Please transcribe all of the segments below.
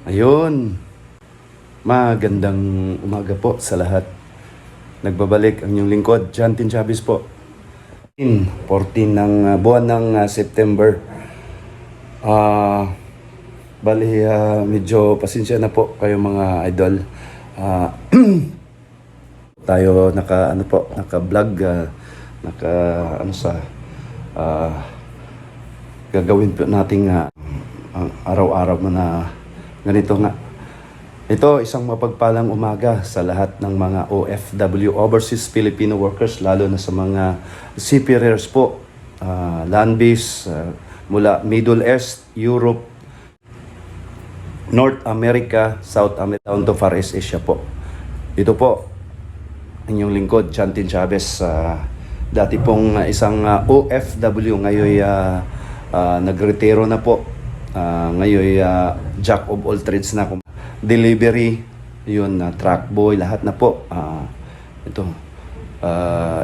Ayun, magandang umaga po sa lahat. Nagbabalik ang inyong lingkod, Jantin Chavez po. 14 ng buwan ng September. Medyo pasensya na po kayo mga idol. Tayo naka-vlog, gagawin po nating araw-araw na ganito nga. Ito, isang mapagpalang umaga sa lahat ng mga OFW, Overseas Filipino Workers, lalo na sa mga seafarers po, land-based, mula Middle East, Europe, North America, South America, down to Far East Asia po. Ito po, inyong lingkod, Jantin Chavez, dati pong isang OFW, ngayon nagretiro na po. Ngayon jack of all trades na ako. Delivery, yun, truck boy, lahat na po.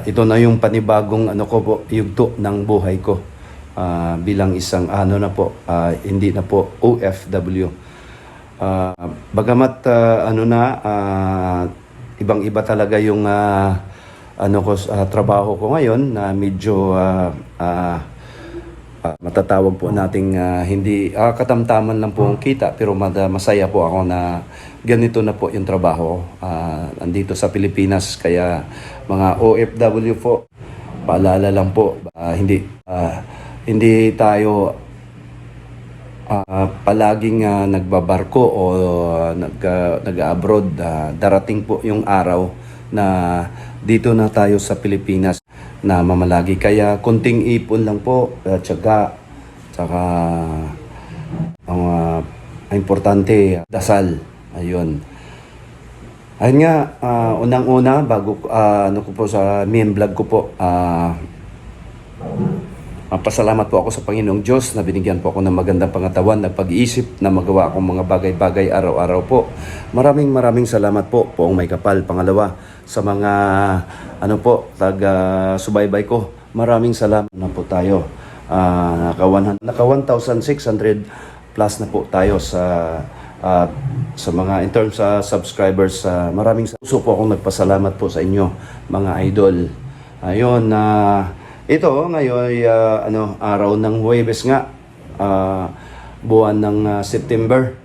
Ito na yung panibagong yugto ng buhay ko bilang isang hindi na po OFW. Bagamat ibang-iba talaga yung trabaho ko ngayon na medyo matatawag po nating hindi katamtaman lang po ang kita, pero masaya po ako na ganito na po yung trabaho andito sa Pilipinas. Kaya mga OFW po, paalala lang po, hindi tayo palaging nagbabarko o nag-abroad. Darating po yung araw na dito na tayo sa Pilipinas na mamalagi. Kaya konting ipon lang po, tiyaga, tsaka ang importante, dasal. Ayun. Ayun nga, unang-una, bago ko po sa main vlog ko po, pasalamat po ako sa Panginoong Diyos na binigyan po ako ng magandang pangatawan, nagpag-iisip na magawa akong mga bagay-bagay araw-araw po. Maraming salamat po ang may kapal. Pangalawa, sa mga taga-subaybay ko, maraming salamat na po tayo. Naka 1,600 plus na po tayo sa mga in terms sa subscribers. Maraming puso po akong nagpasalamat po sa inyo mga idol. Ayun, ito ngayon araw ng Huwebes nga, buwan ng September.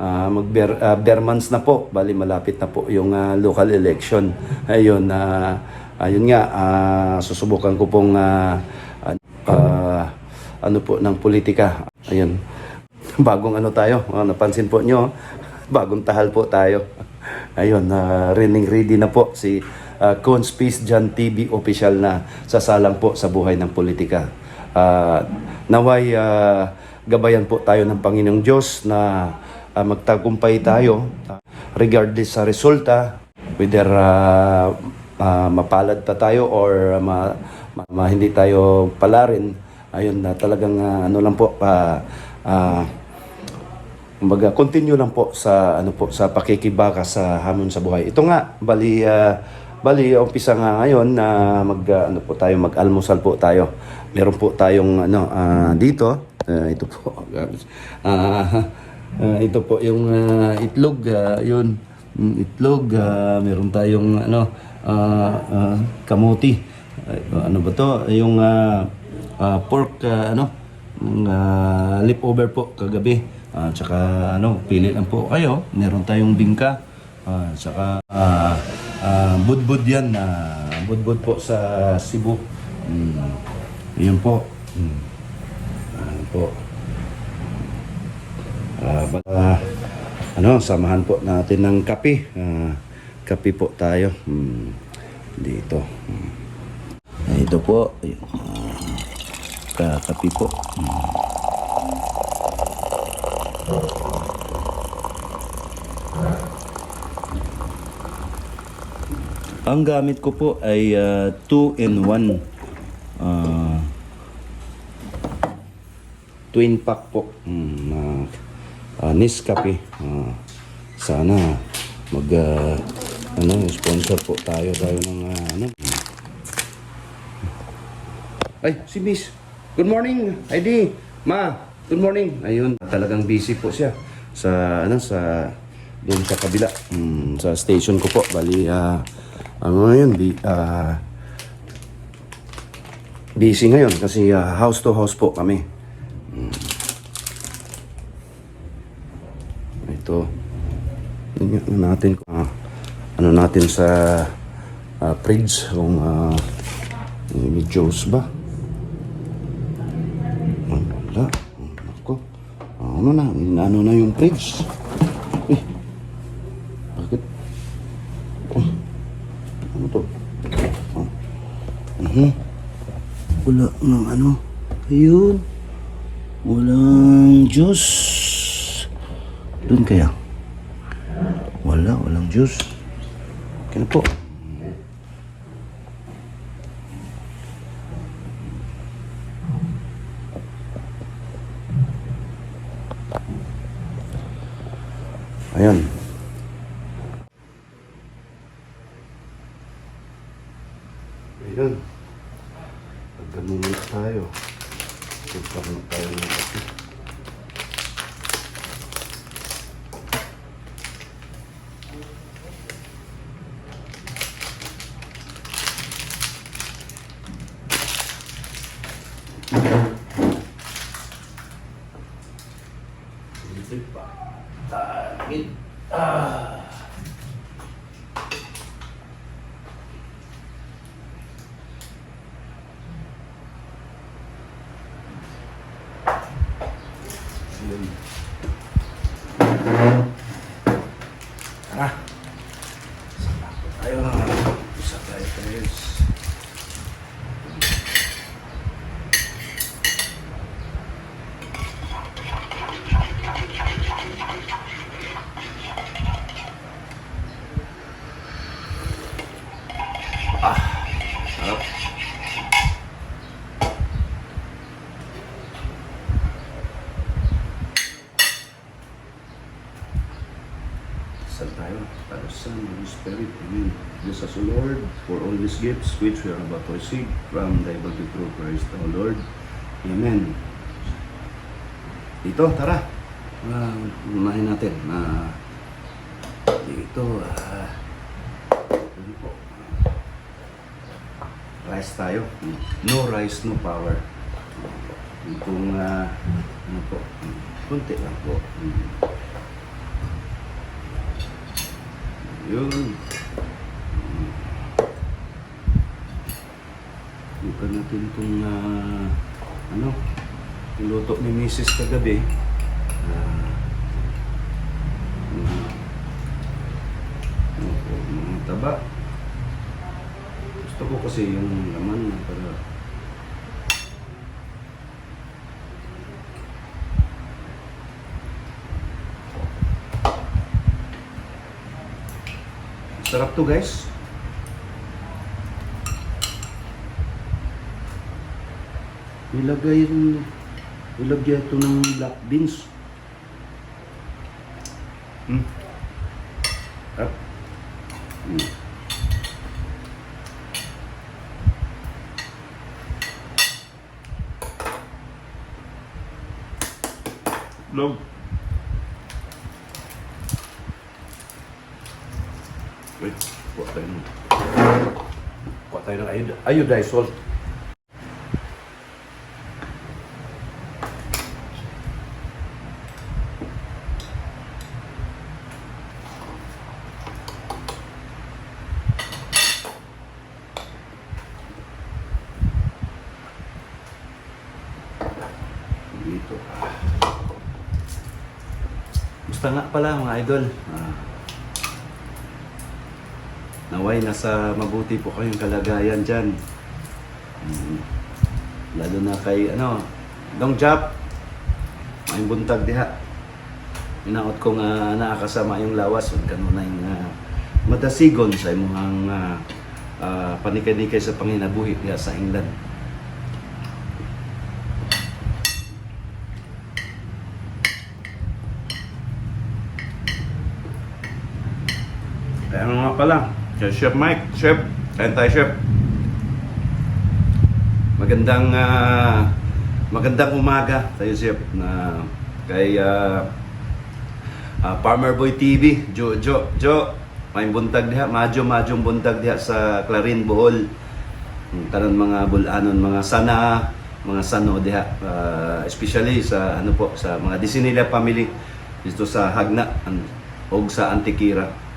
Bare months na po, bali malapit na po yung local election. Ayun, ayun nga, susubukan ko pong ng politika. Ayun, bagong tayo, napansin po nyo, bagong tahal po tayo. Ayun, ready na po si Conspace Jan TV official na sasalang po sa buhay ng politika. Naway gabayan po tayo ng Panginoong Diyos na magtagumpay tayo regardless sa resulta, whether mapalad pa tayo or hindi tayo palarin. Ayun, talagang lang po, continue lang po sa sa pakikibaka sa hamon sa buhay. Ito nga, bali umpisa nga ngayon na mag-almusal po tayo. Meron po tayong dito, ito po. Ito po yung itlog, yun. Itlog, meron tayong kamuti. Ano ba to? Yung pork, leftover po kagabi. Tsaka pili lang po kayo. Meron tayong bingka. Tsaka budbud yan. Budbud po sa Cebu. Yun po. Ano po. Samahan po natin ng kape. Kape po tayo. Dito. Ito po. Kape po. Ang gamit ko po ay 2-in-1 twin pack po. Nescafe. Sana sponsor po tayo ng Ay, si Miss. Good morning, ID. Ma, good morning. Ayun, talagang busy po siya. sa ano sa doon sa kabila sa station ko po. Bali ano ngayon busy ngayon kasi house to house po kami. Ito ano natin ano natin sa fridge kung may juice ba. Wala. Ako. Ano na yung fridge. Bakit? Ano to? Wala ng ano. Ayun. Walang juice. Doon kaya? Walang juice. Okay na po. Ayan. Ayan. Pagkamunod tayo. Pagkamunod tayo ng kape. Isa tayo guys. Sarap. Sal tayo. Para sa Holy Spirit. Amen. Bless us, O Lord, for all these gifts which we are about to receive from thy able through Christ our Lord. Amen. Dito, tara. Unahin natin na dito. Dito po. Rice tayo. No rice, no power. Itong ano po. Kunti lang po. Yun. Bukan natin itong ano, niluto ni Mrs. kagabi. Mga taba. Gusto ko kasi yung laman para sarap to guys. Ilagay ito ng black beans. Sarap. Log. Wait, kuha tayo ng iodized salt. Dito. Gusto nga pala mga idol. Naway nasa mabuti po kayong kalagayan dyan. Lalo na kay Dong Jap. May buntag diha. Inaot ko nga nakakasama yung lawas. Huwag ka na yung madasigon sa imong panikay-nikay sa panginabuhi diha sa England. Kaya nga pala. Kaya Chef Mike, Chef, kain tayo Chef. Magandang umaga tayo Chef na kay Farmer Boy TV, Jo, may buntag diha, madyong buntag diha sa Clarin, Bohol. Tanan mga bulanon, mga sano diha, especially sa ano po, sa mga Disinilla family dito sa Hagna og sa Antikira.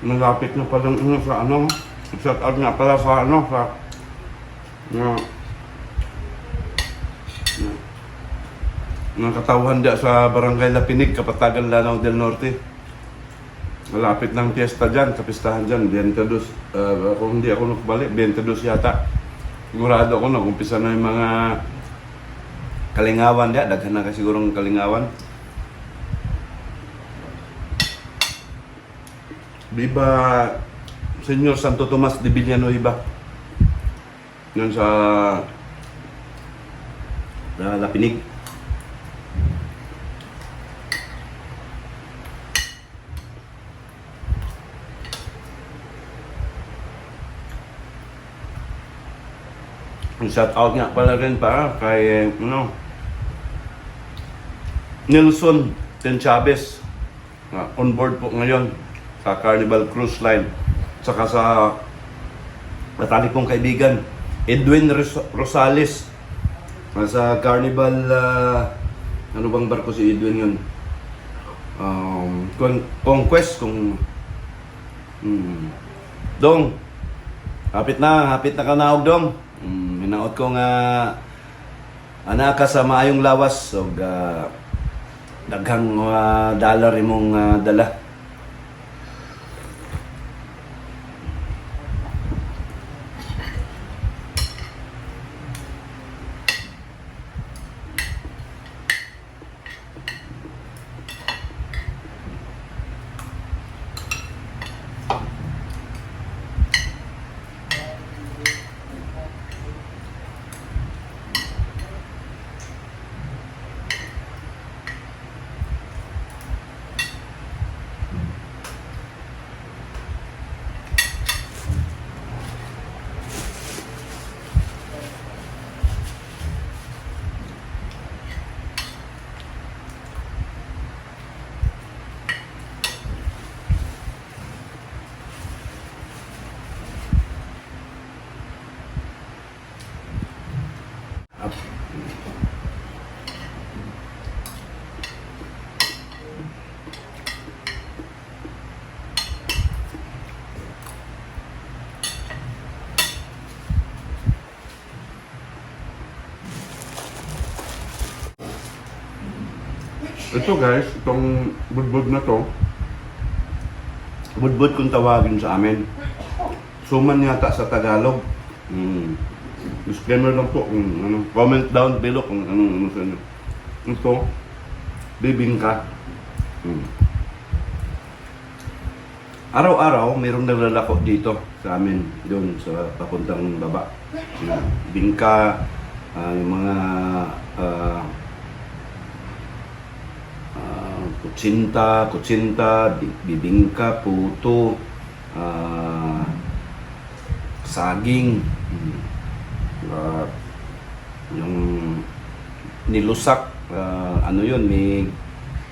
Malapit na palang sa ano, shout out nga pala sa ano, sa ng katauhan diya sa Barangay Lapinig, Kapatagan, Lanao del Norte. Malapit ng fiesta dyan, kapistahan dyan, 22. Kung hindi ako nakabalik, 22 yata. Sigurado ako na umpisa na yung mga kalingawan diya, daghan na kasi sigurong kalingawan. Viva Senyor Santo Tomas de Villanueva. Yan sa Lapinig. Shout out nga pala rin pa kay Nelson Ten Chavez. On board po ngayon sa Carnival Cruise Line. Saka sa matalik kong kaibigan, Edwin Rosales. Sa Carnival, ano bang barko si Edwin yun? Conquest, Dong, hapit na kanaog Dong. Hinaot ko nga anak ka sa maayong lawas. So, daghang dollar imong dala. Ito guys, itong budbud na to, budbud kung tawagin sa amin. Suman yata sa Tagalog. Disclaimer lang po kung ano. Comment down below kung ano sa inyo. Ito, bibingka. Araw-araw, mayroong naglalako dito sa amin, doon sa papuntang baba. Bingka, yung mga kutsinta, bibingka, puto, saging, yung nilusak, ano yun,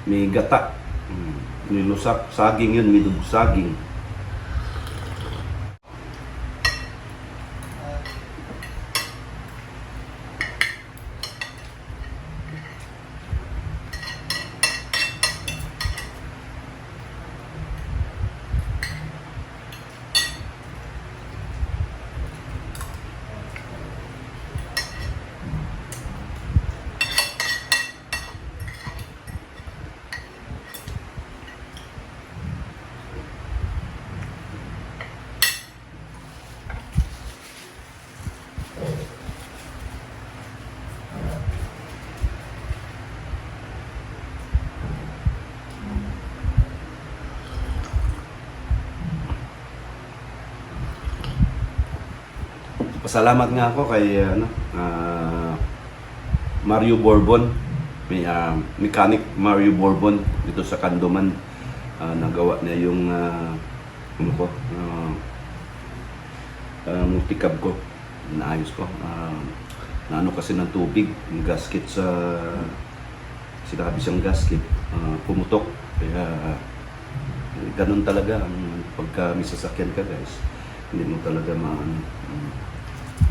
may gata, nilusak, saging yun, may dugong saging. pasalamat nga ako kay Mario Bourbon, may mechanic Mario Bourbon dito sa Candoman. Nagawa niya yung multicab ko, naayos ko. Naano kasi ng tubig, yung gasket sa sinabi siyang gasket, pumutok. Kaya ganun talaga pagka may sasakyan ka, guys, hindi mo talaga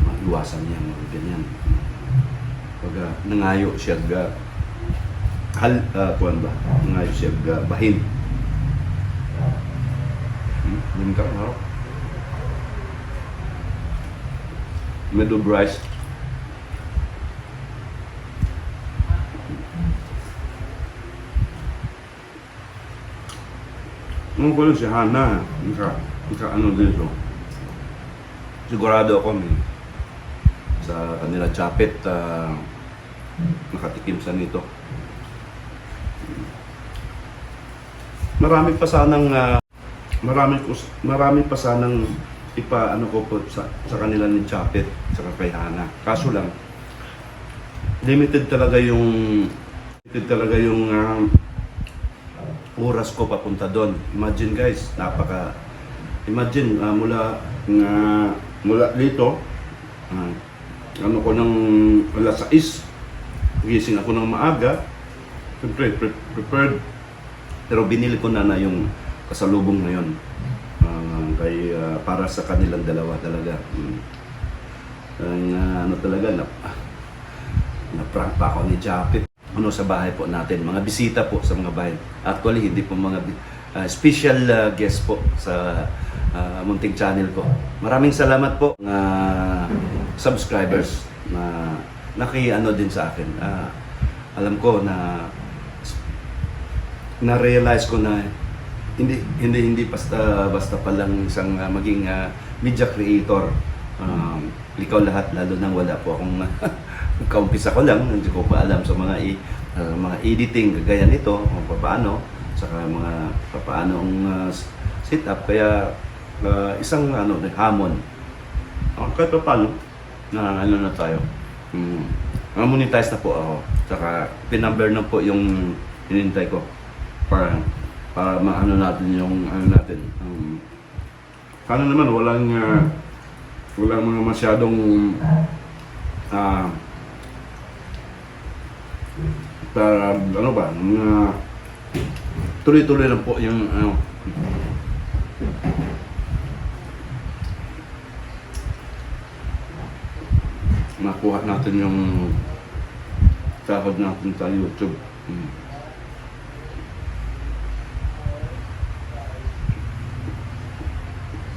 maiwasan yan, mga ganyan. Pag nangayo siya nangayo siya bahin. Hindi ka harap. Middle rice. Nung ko si Hana, ano dito. Sigurado ako sa kanila chapet, nakatikim sa nito. Marami pa sanang ipaano ko po sa kanila ni Chapet sa kay Hana. Kaso lang limited talaga yung oras ko papunta doon. Imagine guys, mula dito ano ko ng alas 6, gising ako ng maaga, siyempre prepared, pero binili ko na yung kasalubong na yun para sa kanilang dalawa talaga. Ano talaga, na-prank pa ako ni Japet sa bahay po natin, mga bisita po sa mga bahay. Actually, hindi po mga special guest po sa munting channel ko. Maraming salamat po subscribers na naki-ano din sa akin. Alam ko na-realize ko na hindi basta pa lang isang maging media creator. Ikaw lahat, lalo nang wala po akong kaumpisa ko lang, hindi ko pa alam sa mga editing kagaya nito, kung paano, saka mga paanong setup. Kaya isang hamon. Kahit paano na na tayo. Monetize na po ako. Saka pinumber na po yung hinintay ko para maano natin yung natin. Sana naman walang mga masyadong para tuloy-tuloy lang po yung makuha natin yung sahod natin sa YouTube.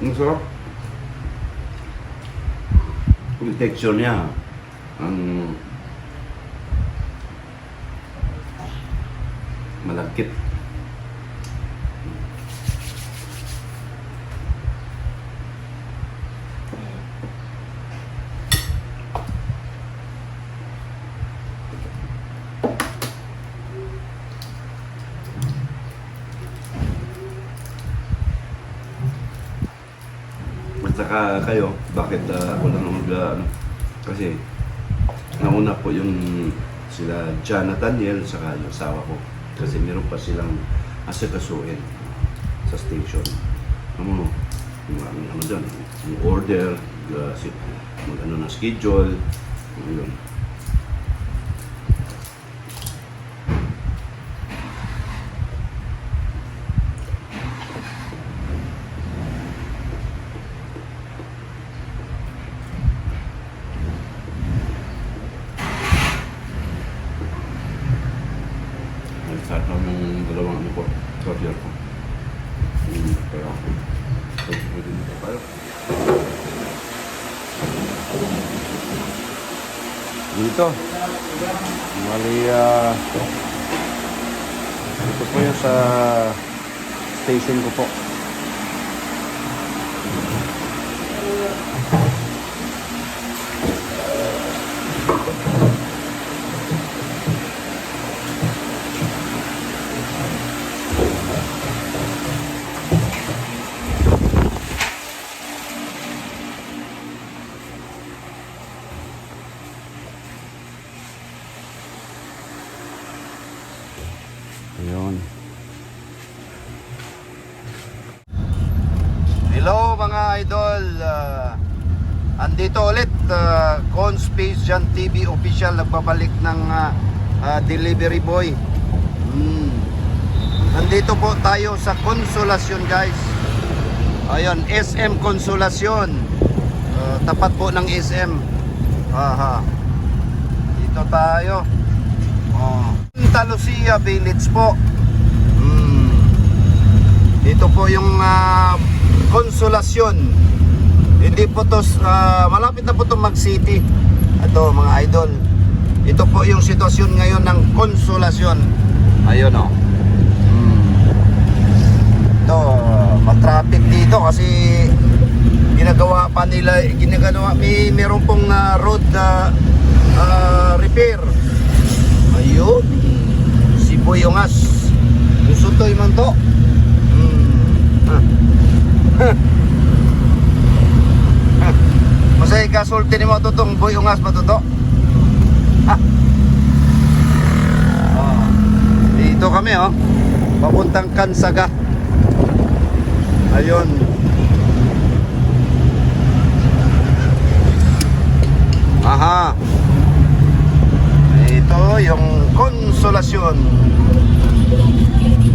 Ang sarap. Yung texture niya, malagkit. At saka kayo, bakit ako lang kasi nauna po yung sila John Nathaniel saka yung asawa ko, kasi meron pa silang asikasuhin sa station. Yung dyan, yung order, na schedule, yun. Nag-start ako ng dalawang courier ko. Kaya pwede nito tayo. Dito. Mali, ito po yung sa station ko po. Ayun. Hello mga idol. Andito ulit Con Space Jan TV official, nagbabalik ng delivery boy. Nandito po tayo sa Consolacion guys. Ayun, SM Consolacion. Tapat po ng SM. Dito tayo. Santa Lucia Village po. Dito po yung Consolacion. Hindi po to, malapit na po to Mag City. Ito mga idol. Ito po yung sitwasyon ngayon ng Consolacion. Ayun o. Ito, matraffic dito kasi ginagawa pa nila, meron pong road repair. Ayun, Siboy Ungas. Musutoy man to. Masay kasulti ni mo tutong Boy Ungas ba to? Dito kami papuntang Kansaga. Ayun. Aha. Ito yung Consolacion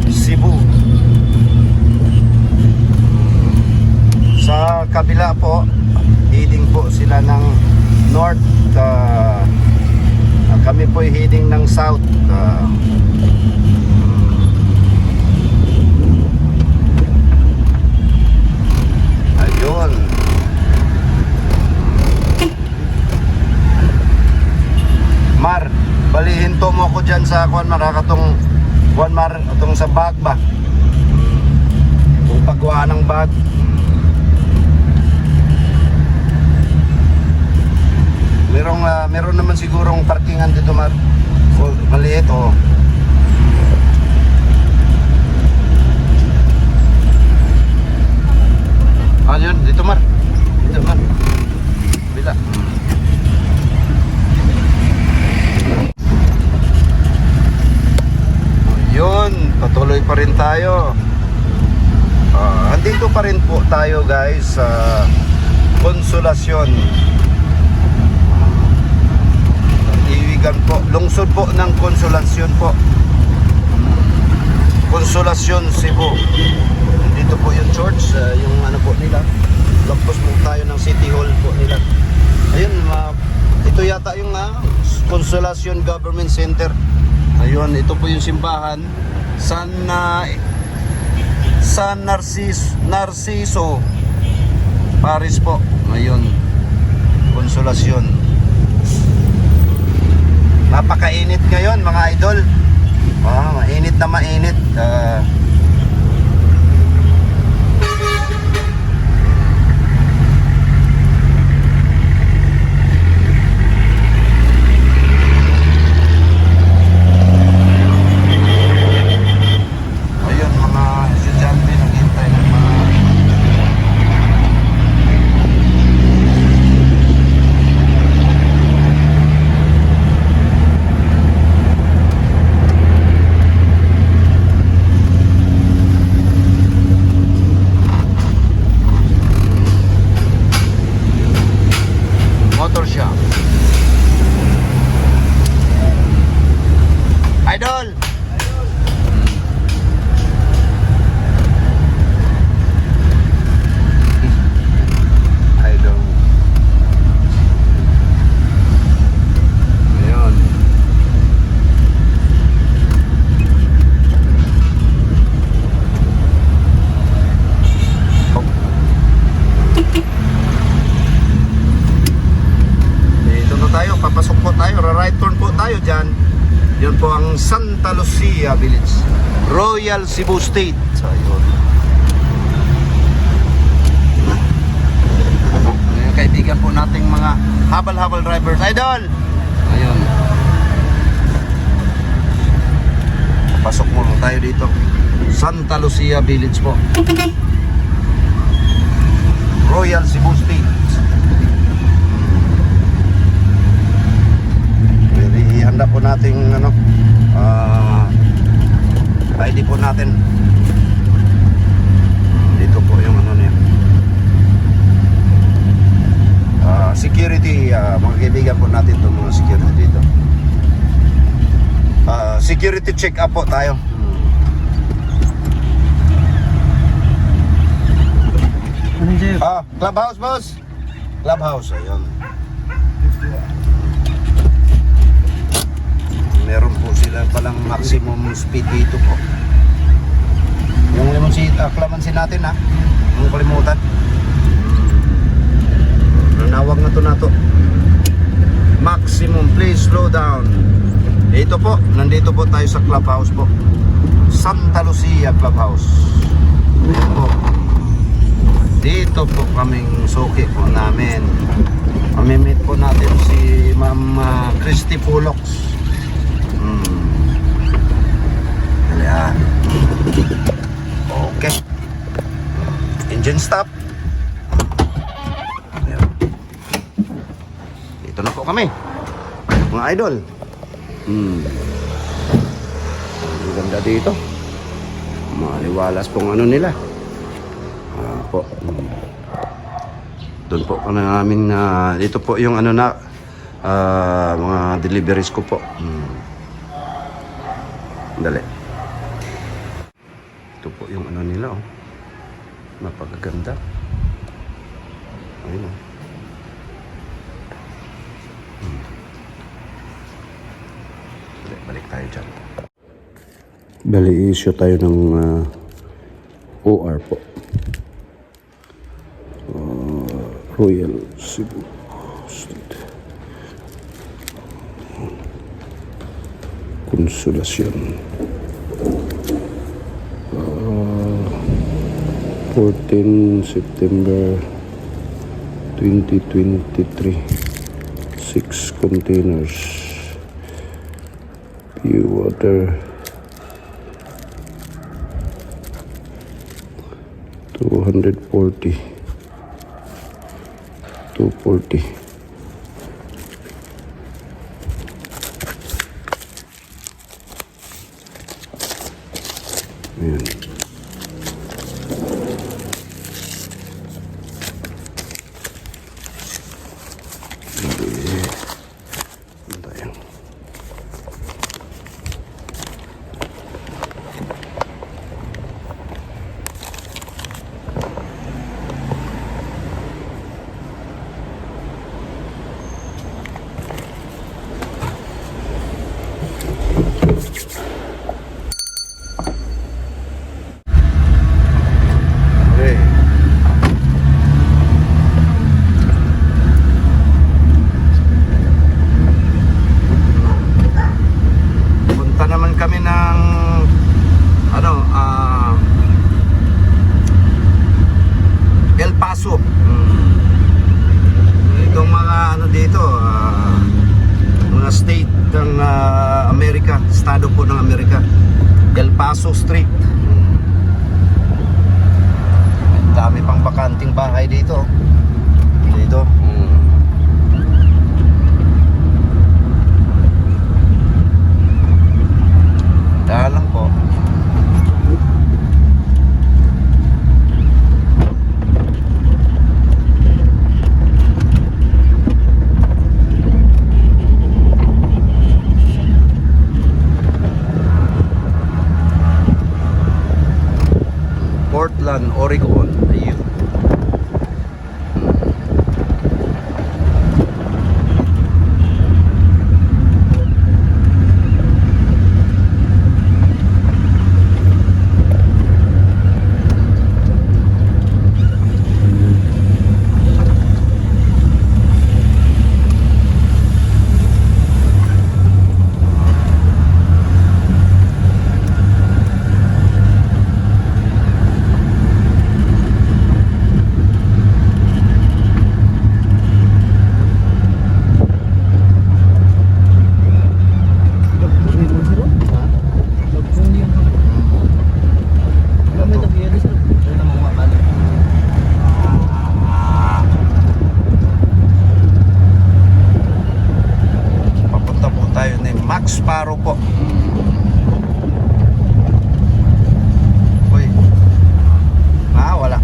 Cebu. Sa kabila po, heading po sila ng north. Kami po heading ng south. Ayun. Mar, balihin to mo ko dyan sa Kuan Mar, katong Kuan Mar, atong sa bag ba? Kung pagwa ng bag. Meron naman sigurong parkingan dito Mar. Maliit Ayun, dito Mar. Dito Mar. Bila. Ayun, patuloy pa rin tayo. Andito pa rin po tayo guys sa Consolacion. Iwigan po, lungsod po ng Consolacion po. Consolacion Cebu. Dito po yung church, yung ano po nila. Lagpas po tayo ng City Hall po nila. Ayun, ito yata yung Consolacion Government Center. Ayun, ito po yung simbahan. San Narciso Paris po. Ayun, Consolacion. Napakainit ngayon mga idol. Mainit na mainit. Motor shop. Idol. Idol. Ayun. Papasok po tayo, right turn po tayo dyan. Yun po ang Santa Lucia Village, Royal Cebu State. Ayun. Ayun, kaibigan po nating mga habal-habal drivers. Idol! Ayun. Papasok muna tayo dito. Santa Lucia Village po, Royal Cebu State. Ihanda po nating kaibigan po natin itong mga security dito. Security check up po tayo. Clubhouse boss. Clubhouse, ayun. Meron po sila palang maximum speed dito po. Yung klamansin natin ha. Huwag kalimutan. Nanawag na to. Maximum, please slow down. Dito po, nandito po tayo sa clubhouse po. Santa Lucia Clubhouse. Dito po. Dito po kaming suki po namin. Mamimit po natin si Ma'am Christy Pulox. Ayan. Okay. Engine stop. Ayan. Dito na po kami, mga idol. Ang ganda dito. Maliwalas pong ano nila. Po. Doon po kami namin dito po yung ano na mga deliveries ko po. Dali. Ito po yung ano nila oh. Napakaganda. Ayun oh. Balik tayo dyan. Bali, issue tayo ng OR po. Royal Cebu State Consolacion 14 September 2023. 6 containers pure water 240 240. Ayan. Estado po ng Amerika, El Paso Street. Dami pang bakanting bahay dito. Dito. Dahil lang po. Portland, Oregon. Ayun. Sparrow po. Uy. Wala.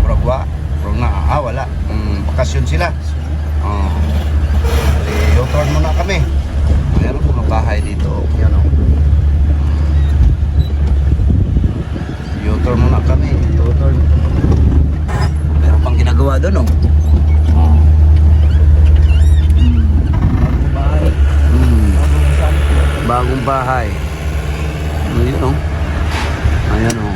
Wala. Wala. Bakasyon sila. Sige. bahay. Ayun o. Ayan o.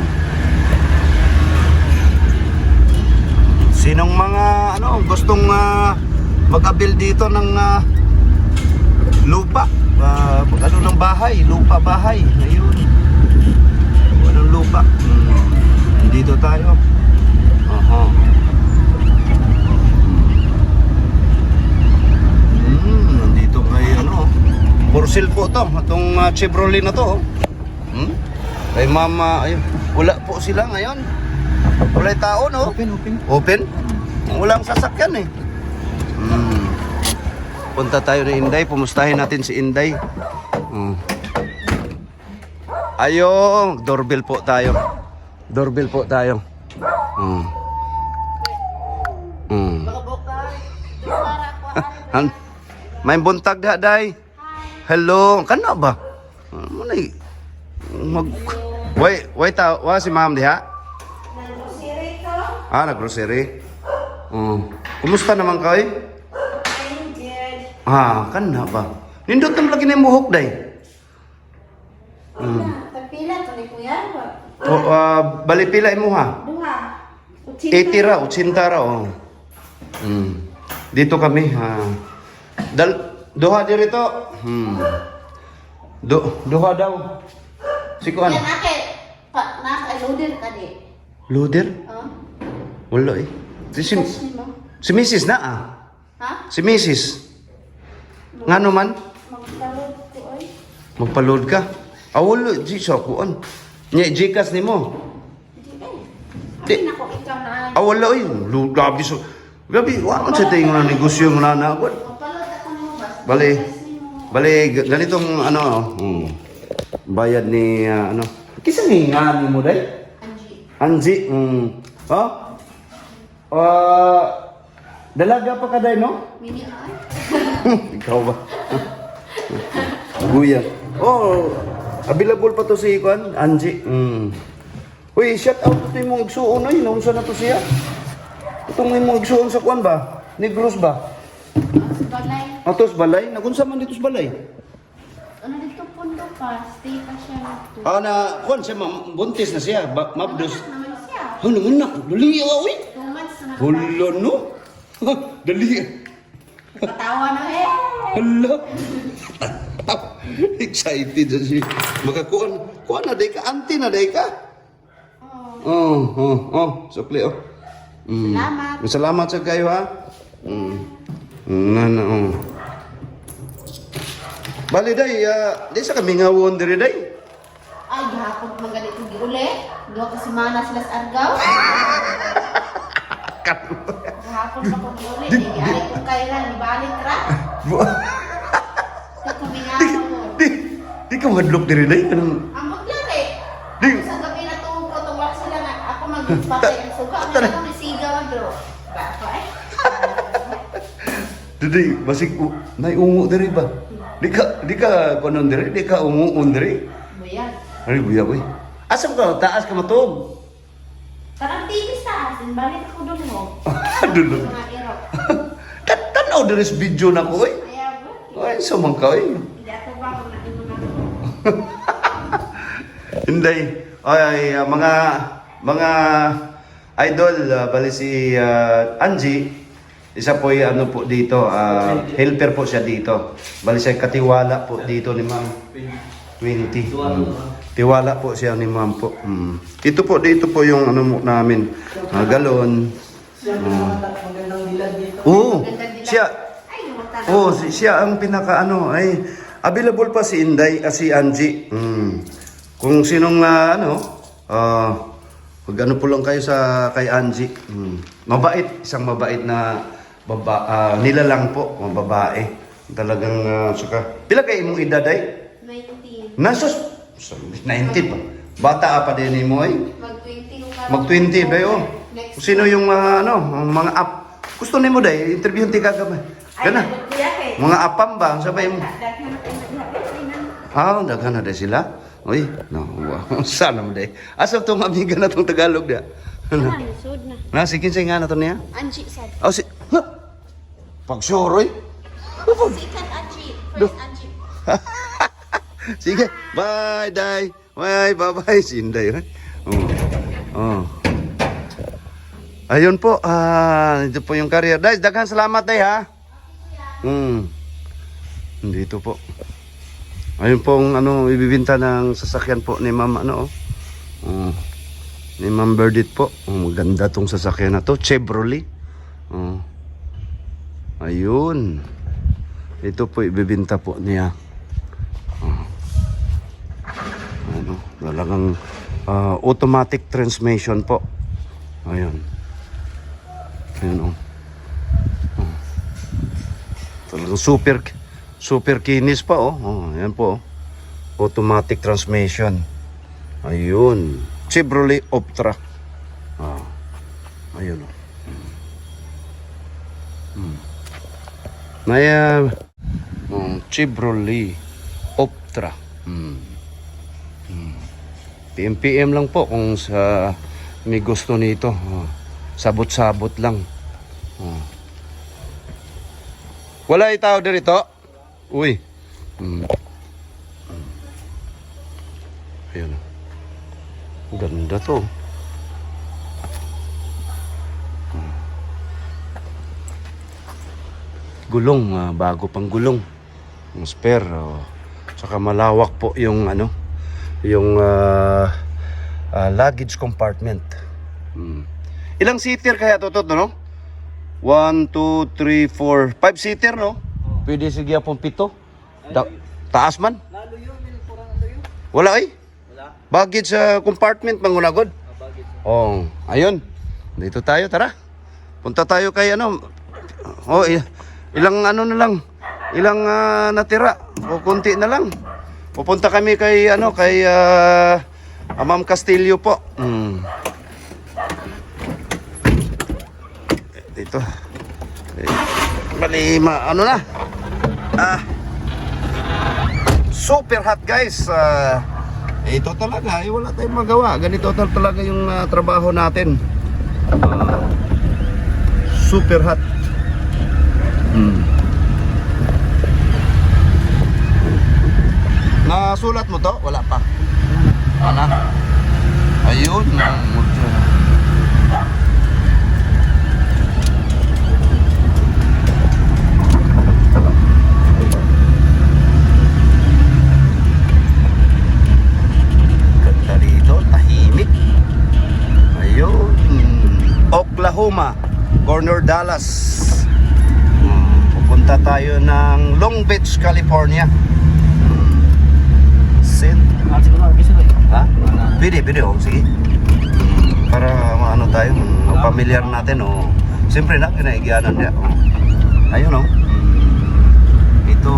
Sinong mga gustong mag-abil dito ng lupa? Ng bahay, lupa bahay. Ayun. Walang lupa. Dito tayo. Nandito kay for sale po to. Itong Chevrolet na to. Kay mama, ayun. Wala po sila ngayon. Wala tao, no? Open? Walang sasakyan eh. Punta tayo ni Inday. Pumustahin natin si Inday. Ayun, doorbell po tayo. Doorbell po tayo. May buntag da, Day. Hello, kana ba? Manay. Wait, wa si ma'am diha? Nag-grocery ko. Nag-grocery. Kumusta naman kay? Injured. Kana ba? Nindot naman lagi na yung buhok, Day. Tagpila to ni kuya ba? Bali pila mo ha? Duha. 80 ra, 80 ra. Dito kami. Duha dito. Duha daw. Si kuan. Yan loader ka di. Loader? Wala eh. Si Mrs. na Ha? Si Mrs. Ngano man? Magkalod ko ay. Magpa-load ka. Wala. Di sa kuan. Nya Gcash nimo. Di. Ako ikaw na. Wala eh. Grabe so. Grabe. Wala sa tingin na negosyo ng nana. Magpalod ako mo bas. Bali, ganitong bayad ni Kisa ni nga ni mo day? Anji. Dalaga pa ka day, no? Mini ay. Ikaw ba? Guya. Available pa to si Kwan, Anji. Uy, shout out to yung igsuon ay. Naunsa na to siya? Itong yung igsuon sa Kwan ba? Negros ba? Balay. Atos balay? Nagunsa man dito sa balay? Ano dito pundo pa? Stay pa siya dito. Kwan siya, buntis na siya. Mabdos. Naman siya. Naman na. Dali, uy. 2 months na. Hala, no? Dali. Katawa na eh. Hala. Excited na siya. Kuan na day ka. Auntie na day ka. Sukli, Salamat. Salamat sa kayo, ha? Bali, day, di sa kami nga wonder, day. Ay, gahapon man ganito giuli. Duha ka semana sila sa Argao. Gahapon pa ko giuli. Ari ko kailan ibalik ra. Sa kumingaw mo. Di ka madlok diri, day. Ang maglari. Di. Ako sa gabi na tuwag ko itong wala sila nga. Ako mag-patay ang suga. Ako na akong isigawan, bro. Ba ako eh? Day, basig naiungo diri ba? Di ka kunon diri, di ka umuon diri. Buyag. Ay, buya ko eh. Asam ka, taas ka matog. Parang TV sa asin. Balik ako doon mo. Dulog. Mga irok. Tanaw diri sa video na ko eh. Ayaw ba? Ay, sumang ka eh. Hindi ato ba kung natin mo na ako. Hindi. Ay, mga idol, bali si Angie, isa po yung po dito, helper po siya dito. Bali siya katiwala po dito ni Ma'am. 20. Tiwala po siya ni Ma'am po. Ito po, dito po yung namin, galon. Siya. Siya ang pinaka ay available pa si Inday, si Angie. Kung sinong pag po lang kayo kay Angie. Mabait, isang mabait na nilalang po, mga babae. Talagang suka. Pila kayo imong edad ay? 19. Nasos 19 pa. Bata pa din mo ay. Mag-20 Mag-20 ba yun? Sino yung mga gusto nimo day interview ti kagam. Kana. Mga apam ba sabay mo? Daghan na day sila. Uy, wow. Sana mo day. Asa tong amiga na tong Tagalog da? Sud na. Sige say nga na to niya. Angie sad. Si Pagsuroy. Second Angie. First Angie. Sige, bye, Day. Bye, Sinday. Oh. Ayun po, ito po yung career. Day, daghan salamat, Day, ha? Dito po. Ayun pong ibibinta ng sasakyan po ni Ma'am ni Ma'am Berdit po. Maganda tong sasakyan na to, Chevrolet. Ayun. Ito po ibibinta po niya. Talagang automatic transmission po. Ayun. Ayun. Talagang super kinis pa ayan po. Automatic transmission. Ayun. Chevrolet Optra. Ayun. May Chevrolet Optra. PM lang po kung sa may gusto nito. Sabot-sabot lang. Wala itaw dito. Uy. Ayun. Ganda to. Gulong, bago pang gulong. Yung spare. Saka malawak po yung yung luggage compartment. Ilang seater kaya to, no? 1, 2, 3, 4, 5 seater, no? Pwede sige pong 7. Taas man? Wala baggage compartment mangunagod. Ayun. Dito tayo, tara. Punta tayo kay ilang na lang. Ilang natira. O kunti na lang. Pupunta kami kay Ma'am Castillo po. Dito. Na. Super hot, guys. Ito talaga, wala tayong magawa. Ganito talaga yung trabaho natin. Super hot. Nasulat mo to? Wala pa. Ayun. Ganda dito, tahimik. Ayun. Oklahoma, Corner Dallas. Pupunta tayo ng Long Beach, California. Ha? Pwede, sige. Para tayo, pamilyar natin, siyempre na, kinaigianan niya. Ayun, ito.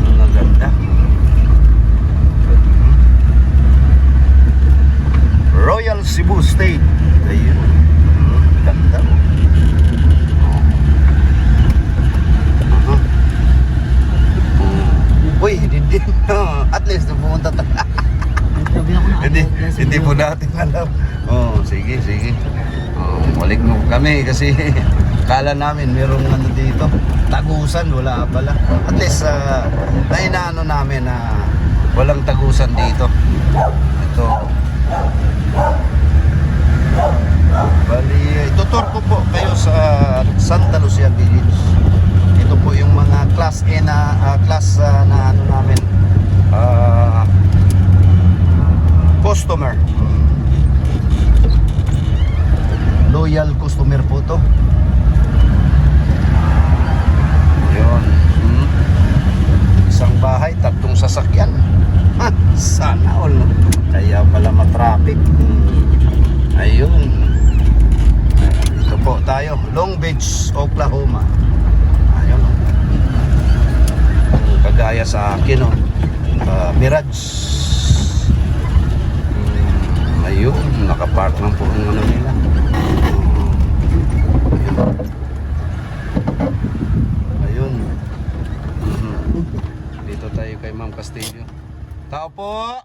Ang ganda. Royal Cebu State. Ayun. Ganda. Uy, hindi. At least pumunta tayo. Hindi po natin alam. Sige. Balik mo kami kasi kala namin merong dito. Tagusan, wala pala. At least nainaano namin na walang tagusan dito. Ito. Bali, tutor ko po kayo sa Santa Lucia Village. Ito po yung mga class A na namin customer. Loyal customer po to. Yun. Isang bahay, 3 sasakyan. Sana all, no? Kaya pala matraffic. Ayun. Ito po tayo, Long Beach, Oklahoma. Ayun. Kagaya sa akin, Mirage. Ayun, nakapark lang po ang nila. Ayun. Dito tayo kay Ma'am Castillo. Tao po!